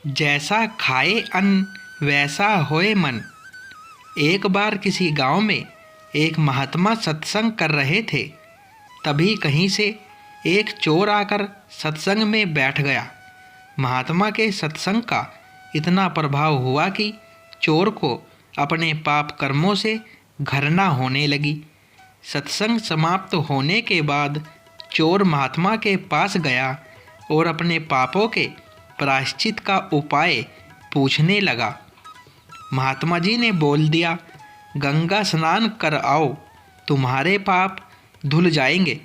जैसा खाए अन्न वैसा होए मन। एक बार किसी गांव में एक महात्मा सत्संग कर रहे थे। तभी कहीं से एक चोर आकर सत्संग में बैठ गया। महात्मा के सत्संग का इतना प्रभाव हुआ कि चोर को अपने पाप कर्मों से घृणा होने लगी। सत्संग समाप्त होने के बाद चोर महात्मा के पास गया और अपने पापों के प्रायश्चित का उपाय पूछने लगा। महात्मा जी ने बोल दिया, गंगा स्नान कर आओ, तुम्हारे पाप धुल जाएंगे।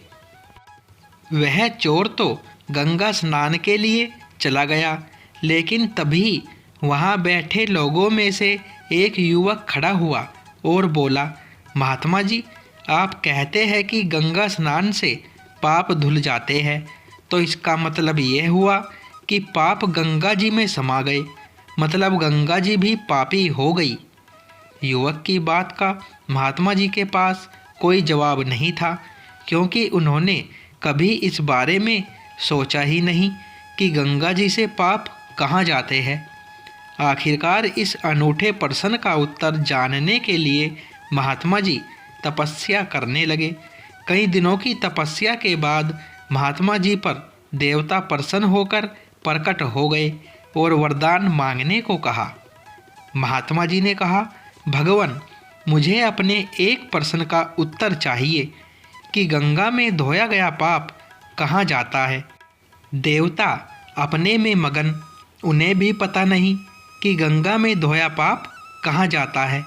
वह चोर तो गंगा स्नान के लिए चला गया, लेकिन तभी वहाँ बैठे लोगों में से एक युवक खड़ा हुआ और बोला, महात्मा जी, आप कहते हैं कि गंगा स्नान से पाप धुल जाते हैं, तो इसका मतलब यह हुआ कि पाप गंगा जी में समा गए, मतलब गंगा जी भी पापी हो गई। युवक की बात का महात्मा जी के पास कोई जवाब नहीं था, क्योंकि उन्होंने कभी इस बारे में सोचा ही नहीं कि गंगा जी से पाप कहाँ जाते हैं। आखिरकार इस अनूठे प्रश्न का उत्तर जानने के लिए महात्मा जी तपस्या करने लगे। कई दिनों की तपस्या के बाद महात्मा जी पर देवता प्रसन्न होकर प्रकट हो गए और वरदान मांगने को कहा। महात्मा जी ने कहा, भगवान, मुझे अपने एक प्रश्न का उत्तर चाहिए कि गंगा में धोया गया पाप कहाँ जाता है। देवता अपने में मगन, उन्हें भी पता नहीं कि गंगा में धोया पाप कहाँ जाता है।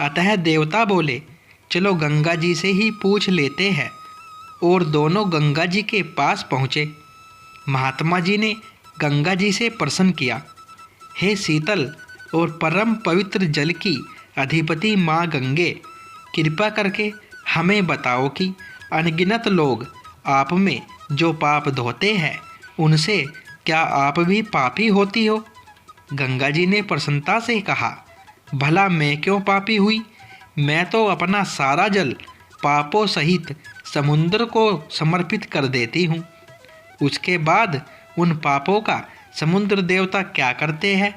अतः देवता बोले, चलो गंगा जी से ही पूछ लेते हैं, और दोनों गंगा जी के पास पहुँचे। महात्मा जी ने गंगा जी से प्रश्न किया, हे शीतल और परम पवित्र जल की अधिपति माँ गंगे, कृपा करके हमें बताओ कि अनगिनत लोग आप में जो पाप धोते हैं, उनसे क्या आप भी पापी होती हो। गंगा जी ने प्रसन्नता से कहा, भला मैं क्यों पापी हुई, मैं तो अपना सारा जल पापों सहित समुद्र को समर्पित कर देती हूँ। उसके बाद उन पापों का समुद्र देवता क्या करते हैं,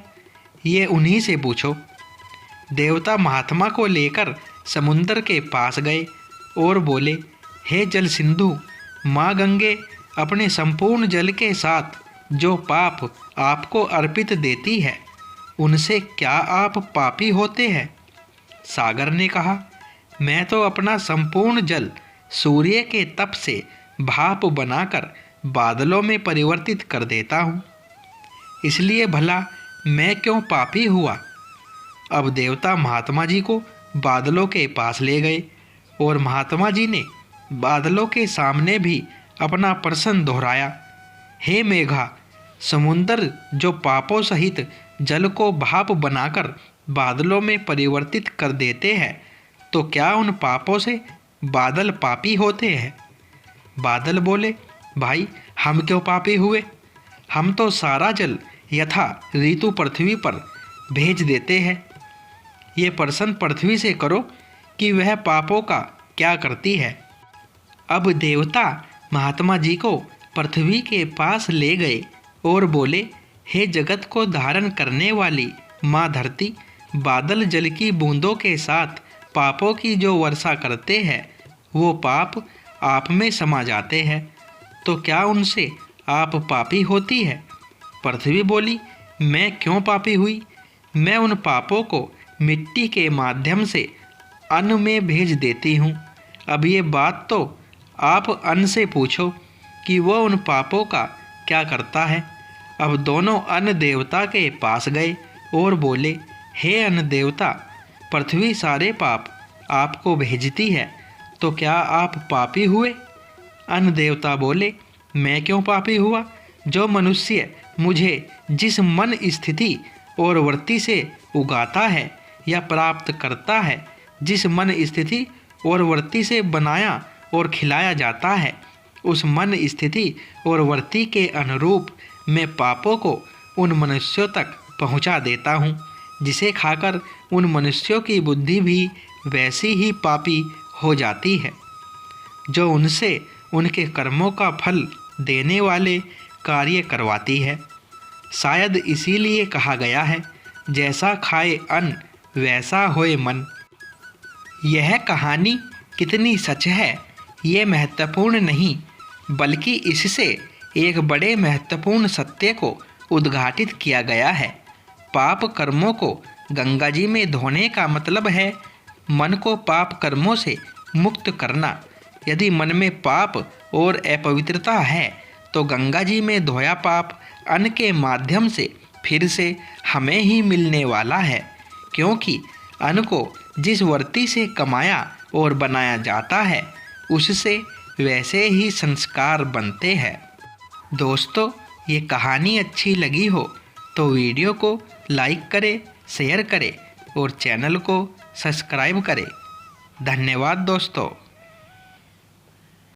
ये उन्हीं से पूछो। देवता महात्मा को लेकर समुद्र के पास गए और बोले, हे जल सिंधु, माँ गंगे अपने संपूर्ण जल के साथ जो पाप आपको अर्पित देती है, उनसे क्या आप पापी होते हैं। सागर ने कहा, मैं तो अपना संपूर्ण जल सूर्य के तप से भाप बनाकर बादलों में परिवर्तित कर देता हूँ, इसलिए भला मैं क्यों पापी हुआ। अब देवता महात्मा जी को बादलों के पास ले गए और महात्मा जी ने बादलों के सामने भी अपना प्रश्न दोहराया, हे मेघा, समुंदर जो पापों सहित जल को भाप बनाकर बादलों में परिवर्तित कर देते हैं, तो क्या उन पापों से बादल पापी होते हैं। बादल बोले, भाई, हम क्यों पापी हुए, हम तो सारा जल यथा ऋतु पृथ्वी पर भेज देते हैं। ये प्रश्न पृथ्वी से करो कि वह पापों का क्या करती है। अब देवता महात्मा जी को पृथ्वी के पास ले गए और बोले, हे जगत को धारण करने वाली माँ धरती, बादल जल की बूंदों के साथ पापों की जो वर्षा करते हैं, वो पाप आप में समा जाते हैं, तो क्या उनसे आप पापी होती है। पृथ्वी बोली, मैं क्यों पापी हुई, मैं उन पापों को मिट्टी के माध्यम से अन्न में भेज देती हूँ। अब ये बात तो आप अन्न से पूछो कि वह उन पापों का क्या करता है। अब दोनों अन्न देवता के पास गए और बोले, हे अन्न देवता, पृथ्वी सारे पाप आपको भेजती है, तो क्या आप पापी हुए। अन्न देवता बोले, मैं क्यों पापी हुआ, जो मनुष्य मुझे जिस मन स्थिति और वृत्ति से उगाता है या प्राप्त करता है, जिस मन स्थिति और वृत्ति से बनाया और खिलाया जाता है, उस मन स्थिति और वृत्ति के अनुरूप मैं पापों को उन मनुष्यों तक पहुंचा देता हूं, जिसे खाकर उन मनुष्यों की बुद्धि भी वैसी ही पापी हो जाती है, जो उनसे उनके कर्मों का फल देने वाले कार्य करवाती है। शायद इसीलिए कहा गया है, जैसा खाए अन्न वैसा होए मन। यह कहानी कितनी सच है ये महत्वपूर्ण नहीं, बल्कि इससे एक बड़े महत्वपूर्ण सत्य को उद्घाटित किया गया है। पाप कर्मों को गंगा जी में धोने का मतलब है मन को पाप कर्मों से मुक्त करना। यदि मन में पाप और अपवित्रता है तो गंगा जी में धोया पाप अन्न के माध्यम से फिर से हमें ही मिलने वाला है, क्योंकि अन्न को जिस वर्ती से कमाया और बनाया जाता है उससे वैसे ही संस्कार बनते हैं। दोस्तों, ये कहानी अच्छी लगी हो तो वीडियो को लाइक करें, शेयर करें और चैनल को सब्सक्राइब करें। धन्यवाद दोस्तों।